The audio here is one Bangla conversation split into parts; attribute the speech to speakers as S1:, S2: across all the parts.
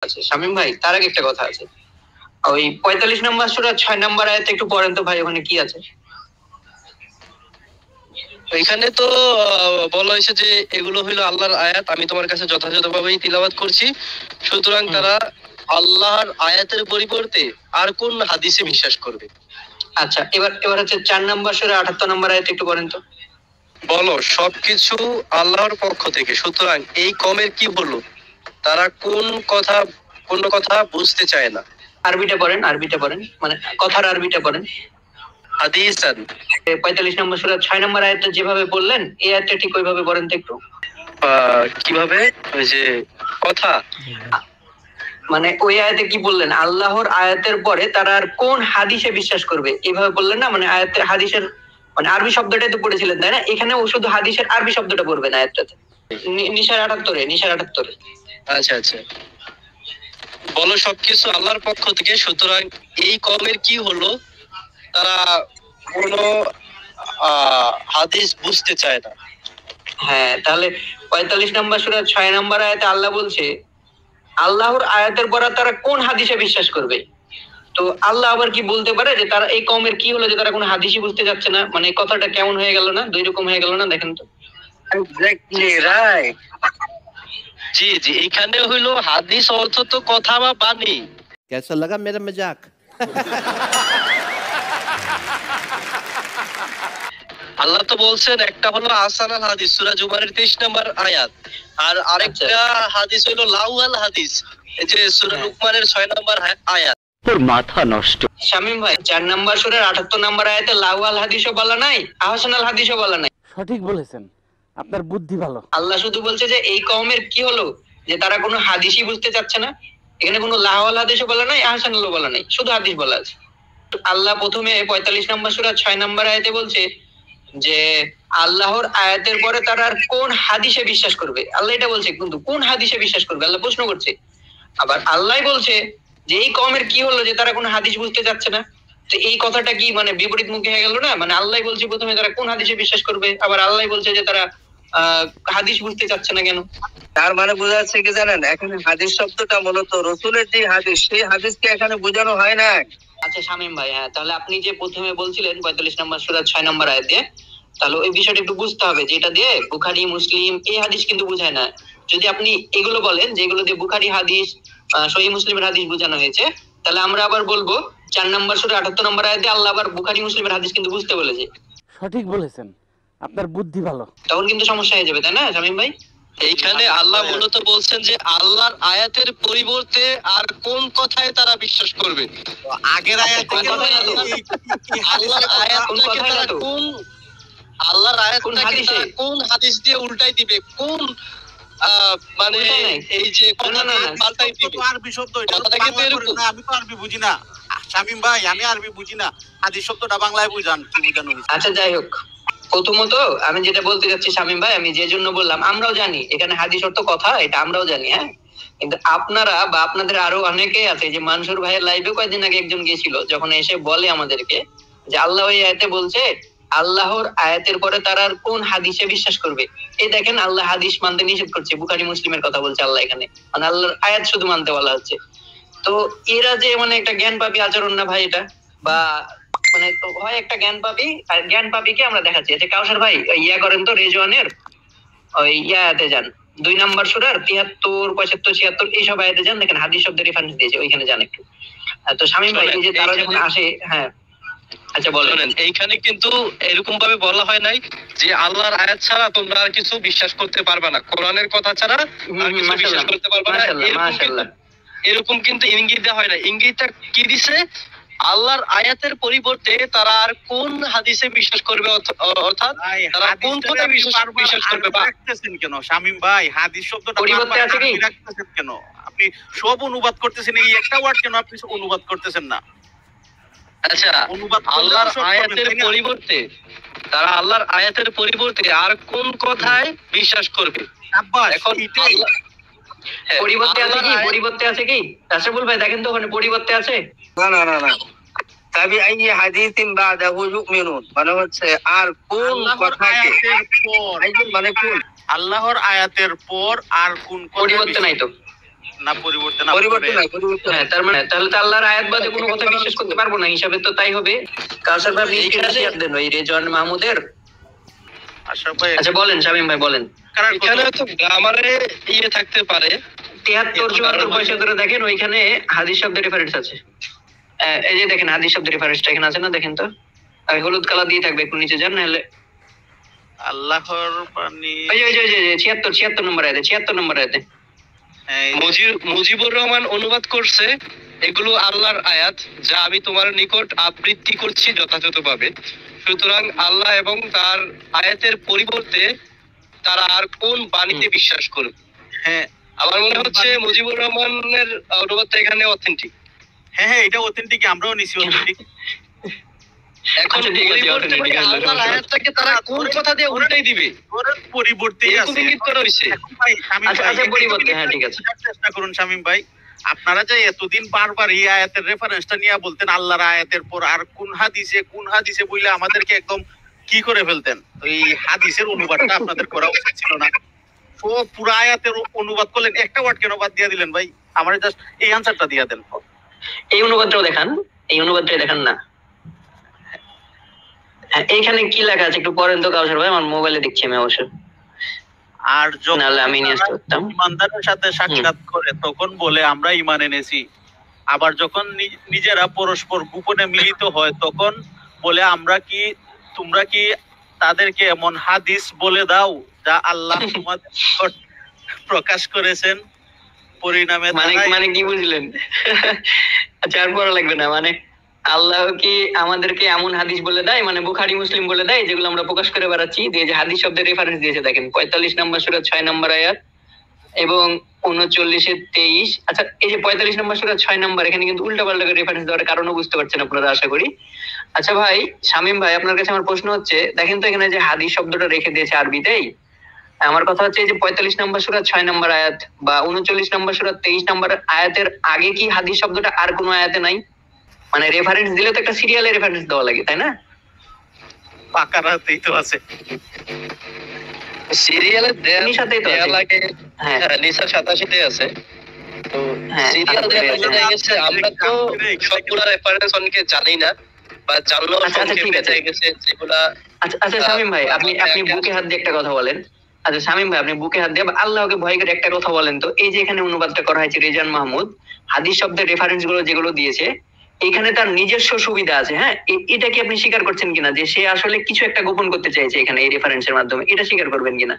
S1: আচ্ছা শামীম ভাই, তার আগে একটা কথা আছে। ওই 45 নম্বর সূরা 6 নম্বর আয়াতে একটু পড়েন তো ভাই, ওখানে কি আছে?
S2: এখানে তো বলা হয়েছে যে এগুলো হইলো আল্লাহর আয়াত, আমি তোমার কাছে যথাযথভাবেই তিলাওয়াত করছি, সুতরাং তারা আল্লাহর আয়াতের পরিবর্তে আর কোন হাদিসে বিশ্বাস করবে।
S1: আচ্ছা, এবার হচ্ছে 4 নম্বর সূরা 78 নম্বর আয়াতে একটু পড়েন তো।
S2: বলো সবকিছু আল্লাহর পক্ষ থেকে, সুতরাং এই কমের কি হলো, তারা কোন কথা বুঝতে চায় না।
S1: আরবিটা পড়েন, মানে কথার আরবিটা পড়েন।
S2: হাদিসান
S1: 45 নম্বর সূরা 6 নম্বর আয়াতটা যেভাবে বললেন, এই আয়াতটা ঠিক ওইভাবে পড়েন তো একটু।
S2: কিভাবে? ওই যে কথা,
S1: মানে ওই আয়াতে কি বললেন, আল্লাহর আয়াতের পরে তারা আর কোন হাদিসে বিশ্বাস করবে, এইভাবে বললেন না? মানে আয়াতের হাদিসের মানে আরবি শব্দটাই তো পড়েছিলেন, তাই না? এখানে ও শুধু হাদিসের আরবি শব্দটা পড়বেন আয়াতটাতে। নিশার 78।
S2: আচ্ছা আচ্ছা, বলো সবকিছু আল্লাহর পক্ষ থেকে, সুতরাং এই কমের কি হলো, তারা কোনো হাদিস বুঝতে চায় না।
S1: হ্যাঁ, তাহলে 45 নম্বর সূরা 6 নম্বর আয়াতে আল্লাহ বলছে আল্লাহর আয়াতের পরে তারা কোন হাদিসে বিশ্বাস করবে। তো আল্লাহ আবার কি বলতে পারে যে তারা এই কওমের কি হলো যে তারা কোনো হাদিসই বুঝতে যাচ্ছে না? মানে কথাটা কেমন হয়ে গেল না, দুই রকম হয়ে গেল না? দেখেন তো।
S2: Exactly right. জি জি, এখানে হইলো হাদিস অর্থ তো কথা বা বাণী।
S3: कैसा लगा मेरा मजाक?
S2: আল্লাহ তো বলছেন একটা হলো আহসানাল হাদিস সূরা জুমারের 23 নম্বর আয়াত, আর আরেকটা হাদিস হলো লাউয়াল হাদিস, এই যে সূরা লুকমানের 6 নম্বর আয়াত। তোর মাথা নষ্ট।
S1: শামীম ভাই, 4 নম্বর সূরার 78 নম্বর আয়াতে লাউয়াল হাদিসও বলা নাই, আহসানাল হাদিসও বলা নাই।
S4: সঠিক বলেছেন, আপনার বুদ্ধি ভালো।
S1: আল্লাহ শুধু বলছে যে এই কওমের কি হলো যে তারা কোনো হাদিসই বুঝতে চাচ্ছে না। এখানে কোনো লাউয়াল হাদিসও বলা নাই, আহসানালও বলা নাই, শুধু হাদিস বলা আছে। আল্লাহ প্রথমে 45 নম্বর সূরা 6 নম্বর আয়াতে বলছে যে আল্লাহর আয়াতের পরে তারা আর কোন হাদিসে বিশ্বাস করবে। আল্লাহ এটা বলছে, কিন্তু কোন হাদিসে বিশ্বাস করবে আল্লাহ প্রশ্ন করছে। আবার আল্লাহ বলছে যে এই কওমের কি হলো যে তারা কোনো হাদিস বুঝতে যাচ্ছে না। তো এই কথাটা কি মানে বিপরীত মুখে হয়ে গেল না? মানে আল্লাহ বলছে প্রথমে তারা কোন হাদিসে বিশ্বাস করবে, আবার আল্লাহ বলছে যে তারা হাদিস বুঝতে চাচ্ছে না কেন?
S5: তার মানে বোঝা যাচ্ছে কি জানেন, এখানে হাদিস শব্দটা মূলত রসুলের যে হাদিস, সেই হাদিসকে এখানে বোঝানো হয় না।
S1: আচ্ছা শামীম ভাই, হ্যাঁ, তাহলে আপনি যে প্রথমে বলছিলেন 45 নম্বর সূরা 6 নম্বর আয়াতে, তাহলে ওই বিষয়টা একটু বুঝতে হবে যে এটা দিয়ে বুখারী মুসলিম এই হাদিস কিন্তু বোঝায় না। যদি আপনি এগুলো বলেন যে এগুলো দিয়ে বুখারী হাদিস সহিহ মুসলিমের হাদিস বোঝানো হয়েছে, তাহলে আমরা আবার বলবো 4 নম্বর সূরা 78 নম্বর আয়াতে আল্লাহ আবার বুখারী মুসলিমের হাদিস কিন্তু বুঝতে বলেছে।
S4: সঠিক বলেছেন, আপনার বুদ্ধি ভালো।
S1: তখন কিন্তু সমস্যা হয়ে যাবে, তাই না শামীম ভাই?
S2: এইখানে আল্লাহ মূলত বলছেন যে আল্লাহর আয়াতের পরিবর্তে আর কোন কথায় তারা বিশ্বাস করবে।
S5: আগের আয়াতে
S2: আল্লাহর আয়াতটাকে তারা আল্লাহর আয়াতটাকে তারা কোন হাদিস দিয়ে উল্টাই দিবে, কোন মানে এই যে পাল্টাই দিবে।
S5: আরবি শব্দ, আমি তো আরবি বুঝি না শামীম ভাই, আমি আরবি বুঝি না, হাদিস শব্দটা বাংলায় বুঝান, কি বুঝানো হয়েছে?
S1: আচ্ছা যাই হোক, প্রথমত আমি যেটা বলতে যাচ্ছি শামীম ভাই, আমি যে জন্য বললাম, আমরাও জানি এখানে হাদিস অর্থ কথা, এটা আমরাও জানি, হ্যাঁ। কিন্তু আপনারা বা আপনাদের আরো অনেকেই আছে, যে মানসুর ভাইয়ের লাইভে কয়েকদিন আগে একজন গিয়েছিল, যখন এসে বলে আমাদেরকে যে আল্লাহ এই আয়াতে বলছে আল্লাহর আয়াতের পরে তারা আর কোন হাদিসে বিশ্বাস করবে। এই দেখেন, আল্লাহ হাদিস মানতে নিষেধ করছে, বুখারী মুসলিমের কথা বলছে আল্লাহ এখানে, মানে আল্লাহর আয়াত শুধু মানতে বলা হচ্ছে। তো এরা যে মানে একটা জ্ঞান পাপী আচরণ না ভাই এটা? বা মানে তো হয় একটা জ্ঞান পাপী, আর জ্ঞান পাপীকে আমরা দেখাচ্ছি। আচ্ছা কাউসার ভাই, ইয়া করেন তো রেজওয়ানের ওই ইয়াতে যান, 2 নম্বর সূরার 73, 75, 76 এইসব আয়াতে যান, দেখেন হাদিস শব্দের রেফারেন্স দিয়েছে, ওইখানে যান একটু। তো শামীম ভাই, এই যে তারা যখন আসে, হ্যাঁ আচ্ছা বলেন।
S2: এইখানে কিন্তু এরকম ভাবে বলা হয় নাই যে আল্লাহর আয়াত ছাড়া তোমরা আর কিছু বিশ্বাস করতে পারবে না, কোরআনের কথা ছাড়া আর কিছু বিশ্বাস করতে পারবে না, এরকম কিন্তু ইঙ্গিত দেওয়া হয় না। ইঙ্গিতটা কি দিছে, আল্লাহর আয়াতের পরিবর্তে তারা আর কোন হাদিসে বিশ্বাস করবে, অর্থাৎ তারা কোন কথা বিশ্বাস করবে।
S5: রাখতেছেন কেন শামীম ভাই? হাদিস শব্দটা
S1: পরিবর্তে আছে কি
S5: রাখতেছেন কেন? আপনি সব অনুবাদ করতেছেন, এই একটা ওয়ার্ড কেন আপনি অনুবাদ করতেছেন না?
S2: আচ্ছা, আল্লাহর আয়াতের পরিবর্তে তারা আল্লাহর আয়াতের পরিবর্তে আর কোন কথায় বিশ্বাস করবে? এখন
S1: পরিবর্তে আছে কি? পরিবর্তে আছে কি রাসূল ভাই? দেখেন তো ওখানে পরিবর্তে আছে?
S5: না না না না, তবে আই হাদিসিন বাদাহু ইউমিনুন মানে হচ্ছে আর কোন কথাকে, মানে কোন আল্লাহর আয়াতের পর আর কোন
S1: পরিবর্তে নাই তো।
S5: না পরিবর্তন
S1: পরিবর্তন হয়, পরিবর্তন হয়। তার মানে তাহলে তো আল্লাহর আয়াত বাদে কোনো কথা বিশ্বাস করতে পারবো না, হিসাবে তো তাই হবে। কাউসার ভাই স্ক্রিন শেয়ার দেন ওই রেজওয়ান মাহমুদের।
S5: আশরাফ ভাই
S1: আচ্ছা বলেন শামীম ভাই বলেন।
S2: এখানে তো গ্রামারে থাকতে পারে
S1: 73 74 পয়সা ধরে দেখেন, ওইখানে হাদিস শব্দের রেফারেন্স আছে। এই যে দেখেন হাদিস শব্দের রেফারেন্সটা এখানে আছে না, দেখেন তো। আর হলুদ কালার দিয়ে থাকবে, একটু নিচে যান নাহলে।
S5: আল্লাহর বাণী
S1: ওই যে 76 নম্বর আয়াতে, 76 নম্বর আয়াতে
S2: মুজিবুর রহমান অনুবাদ করছে, এগুলো আল্লাহর আয়াত যা আমি তোমার নিকট আবৃত্তি করছি যথাযথভাবে। সুতরাং আল্লাহ এবং তার আয়াতের পরিবর্তে তারা আর কোন বাণীতে বিশ্বাস করবে?
S5: হ্যাঁ
S2: আমার মনে হচ্ছে মুজিবুর রহমানের অনুবাদটা এখানে অথেন্টিক।
S5: হ্যাঁ হ্যাঁ এটা অথেন্টিক, আমরাও নিছি অথেন্টিক।
S2: এখন আল্লাহর আয়াতটাকে তারা কোন কথা দিয়ে উল্টাই দিবে?
S5: পরিবর্তে
S2: এরকম ইঙ্গিত করা হয়েছে।
S1: আচ্ছা পরিবর্তে, হ্যাঁ ঠিক আছে।
S5: চেষ্টা করুন শামীম ভাই, আপনারা যে এতদিন বারবার এই আয়াতের রেফারেন্সটা নিয়ে বলতেন, আল্লাহর আয়াতের পর আর কোন হাদিসে বইলে আমাদেরকে একদম কি করে ফেলতেন। তো এই হাদিসের অনুবাদটা আপনাদের করা উচিত ছিল না। তো পুরো আয়াতের অনুবাদ করলেন, একটা ওয়ার্ড কেন বাদ দিয়ে দিলেন ভাই? আমার জাস্ট এই আনসারটা দিয়ে দেন।
S1: এই অনুবাদটাও দেখান, এই অনুবাদটাই দেখান না। হ্যাঁ এইখানে কি লেখা আছে একটু পড়েন তো কাউসার ভাই, আমার মোবাইলে দেখছি আমি অবশ্য।
S5: আর যখন
S1: আমি নিয়ে আসতে পারতাম।
S5: ইমানদারের সাথে সাক্ষাৎ করে তখন বলে আমরা ঈমান এনেছি। আবার যখন নিজেরা পরস্পর গোপনে মিলিত হয় তখন বলে তোমরা কি তাদেরকে এমন হাদিস বলে দাও যা আল্লাহ তোমাদের নিকট প্রকাশ করেছেন, পরিণামে
S1: মানে কি বুঝলেন? আচ্ছা আর পড়া লাগবে না। মানে আল্লাহ কি আমাদেরকে এমন হাদিস বলে দেয়, মানে বুখারী মুসলিম বলে দেয়, যেগুলো আমরা প্রকাশ করে বেড়াচ্ছি। যে হাদিস শব্দের রেফারেন্স দিয়েছে দেখেন 45 নম্বর সূরা 6 নম্বর আয়াত এবং 39-23। আচ্ছা এই যে 45 নম্বর সূরা 6 নম্বর, এখানে কিন্তু উল্টাপাল্টা করে রেফারেন্স দেওয়ার কারণও বুঝতে পারছেন আপনারা আশা করি। আচ্ছা ভাই শামীম ভাই, আপনার কাছে আমার প্রশ্ন হচ্ছে, দেখেন তো এখানে যে হাদিস শব্দটা রেখে দিয়েছে আরবিতেই, আমার কথা হচ্ছে যে 45 নম্বর সূরা 6 নম্বর আয়াত বা 39 নম্বর সূরা 23 নম্বর আয়াতের আগে কি হাদিস শব্দটা আর কোনো আয়াতে নাই? মানে রেফারেন্স দিলে তো একটা সিরিয়ালে রেফারেন্স দেওয়া লাগে, তাই না?
S5: পাকারাতেই তো আছে,
S2: সিরিয়ালে
S1: সাথেই তো
S2: লাগে।
S1: হ্যাঁ
S2: নিসা 87-তে আছে। তো সিরিয়াল দেয়া গেছে, আমরা তো সবগুলা রেফারেন্স অনেকে জানি না বা জানলেও সংক্ষেপে গেছে যেগুলা।
S1: আচ্ছা শামীম ভাই, আপনি বুকে হাত দিয়ে একটা কথা বলেন। আচ্ছা শামীম ভাই, আপনি বুকে হাত দিয়ে আল্লাহকে ভয় করে একটা কথা বলেন তো। এই যে এখানে অনুবাদটা করা হয়েছে রেজান মাহমুদ, হাদিস শব্দের রেফারেন্স গুলো যেগুলো দিয়েছে, এখানে তার নিজস্ব সুবিধা আছে। হ্যাঁ এটা কি আপনি স্বীকার করছেন কিনা যে সে আসলে কিছু একটা গোপন করতে চাইছে এখানে এই রেফারেন্সের মাধ্যমে? এটা স্বীকার করবেন কিনা?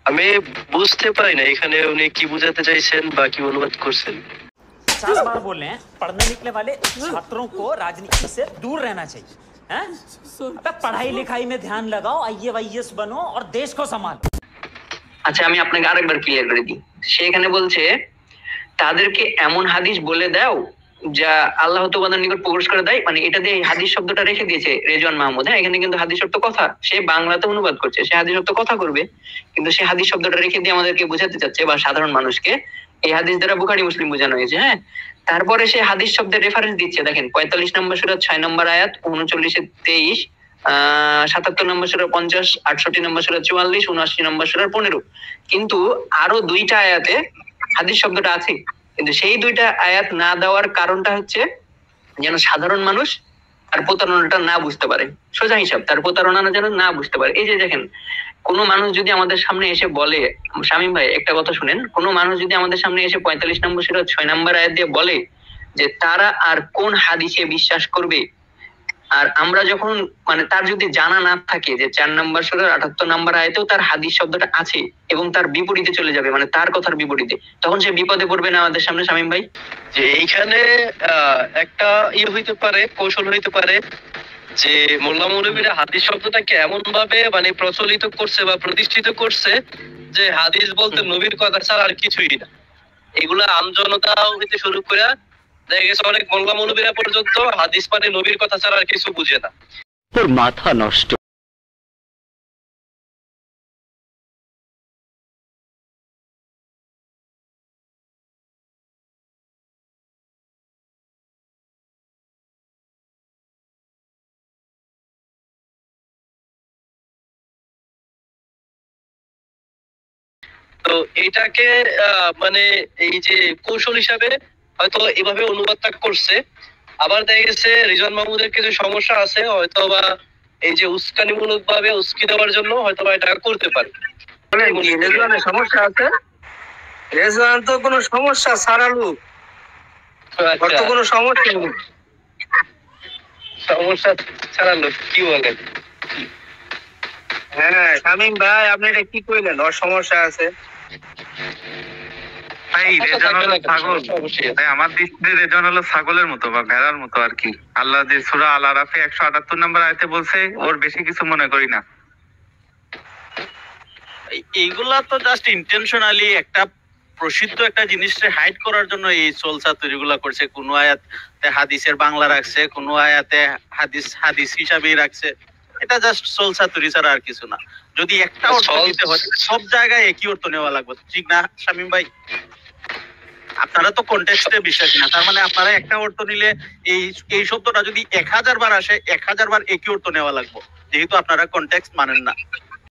S2: আমি বুঝতে পারি না এখানে উনি কি বোঝাতে চাইছেন বা কি অনুবাদ করছেন।
S6: 50 बार बोल रहे हैं पढ़ने निकले वाले छात्रों को राजनीति से दूर रहना चाहिए हैं? अबे पढ़ाई लिखाई में ध्यान लगाओ, आईएएस बनो और देश को संभालो।
S1: আচ্ছা আমি আপনাকে আরেকবার ক্লিয়ার করে দিই। সে এখানে বলছে তাদেরকে এমন হাদিস বলে দাও যা আল্লাহ তোমাদের নিকট প্রকাশ করে দেয়। মানে এটা দিয়ে হাদিস শব্দটা রেখে দিয়েছে রেজওয়ান মাহমুদ। হ্যাঁ এখানে কিন্তু হাদিস শব্দ কথা, সে বাংলাতে অনুবাদ করছে, সে হাদিস শব্দ কথা করবে, কিন্তু সে হাদিস শব্দটা রেখে দিয়ে আমাদেরকে বোঝাতে চাচ্ছে বা সাধারণ মানুষকে এই হাদিস দ্বারা বুখারী মুসলিম বোঝানো হয়েছে। হ্যাঁ তারপরে সে হাদিস শব্দের রেফারেন্স দিচ্ছে দেখেন 45 নম্বর সূরা 6 নম্বর আয়াত, 39-23, 77 নম্বর সূরা 50, 68 নম্বর সূরা 44, 79 নম্বর সূরা 15। কিন্তু আরো দুইটা আয়াতে হাদিস শব্দটা আছে, কিন্তু সেই দুইটা আয়াত না দেওয়ার কারণটা হচ্ছে যেন সাধারণ মানুষ তার প্রতারণাটা না বুঝতে পারে। সোজা হিসাব, তার প্রতারণা যেন না বুঝতে পারে। এই যে দেখেন কোনো মানুষ যদি আমাদের সামনে এসে বলে, শামীম ভাই একটা কথা শুনেন, কোনো মানুষ যদি আমাদের সামনে এসে 45 নম্বর সূরা 6 নম্বর আয়াত দিয়ে বলে যে তারা আর কোন হাদিসে বিশ্বাস করবে, আর আমরা যখন মানে তার যদি জানা না থাকে যে 4 নম্বর সূরার 78 নম্বর আয়াতেও তার হাদিস শব্দটা আছে এবং তার বিপরীতে চলে যাবে, মানে তার কথার বিপরীতে, তখন সে বিপদে পড়বে না আমাদের সামনে শামীম ভাই?
S2: যে এইখানে একটা হইতে পারে, কৌশল হইতে পারে যে মোল্লা মৌলবীরা হাদিস শব্দটাকে এমন ভাবে মানে প্রচলিত করছে বা প্রতিষ্ঠিত করছে যে হাদিস বলতে নবীর কথা ছাড়া আর কিছুই না। এগুলা আমজনতা হইতে শুরু করে দেখা গেছে অনেক মোল্লা মৌলবীরা পর্যন্ত হাদিস মানে নবীর কথা ছাড়া আর কিছু বুঝে না।
S7: তোর মাথা নষ্ট।
S2: তো এটাকে মানে এই যে কৌশল হিসাবে হয়তো এভাবে অনুবাদটা করছে। আবার দেখা গেছে রিজওয়ান মাহমুদের কিছু সমস্যা আছে, হয়তো বা এই যে উস্কানিমূলক ভাবে উস্কি দেওয়ার জন্য হয়তো বা এটা করতে পারে।
S1: রেজওয়ানের সমস্যা আছে? রেজওয়ান তো কোনো সমস্যা ছাড়া লোক, ওর তো কোনো সমস্যা নেই।
S2: সমস্যা ছাড়ালো কি বলেন?
S1: হ্যাঁ শামীম ভাই, আপনি এটা কি কইলেন ওর সমস্যা আছে?
S8: ভাই রেজন হলো ছাগল, ভাই আমার দৃষ্টিতে রেজন হলো ছাগলের মতো বা ভেড়ার মতো আর কি। আল্লাহ যে সূরা আল আরাফে 178 নম্বর আয়াতে বলছে, ওর বেশি কিছু মনে করি না।
S5: এইগুলা তো জাস্ট ইন্টেনশনালি একটা প্রসিদ্ধ একটা জিনিসকে হাইড করার জন্য এই সোলসা তৈরিগুলা করছে। কোন আয়াতে হাদিসের বাংলা রাখছে, কোন আয়াতে হাদিস হিসাবেই রাখছে। এটা জাস্ট সোলসা তৈরি ছাড়া আর কিছু না। যদি একটা অর্থ নিতে হয় সব জায়গায় একই অর্থ নেওয়া লাগবে, ঠিক না শামীম ভাই? আপনারা তো কনটেক্সটে বিশ্বাসী না, তার মানে আপনারা একটা অর্থ নিলে এই শব্দটা যদি 1000 বার আসে 1000 বার একই অর্থ নেওয়া লাগবে, যেহেতু আপনারা কনটেক্সট মানেন না।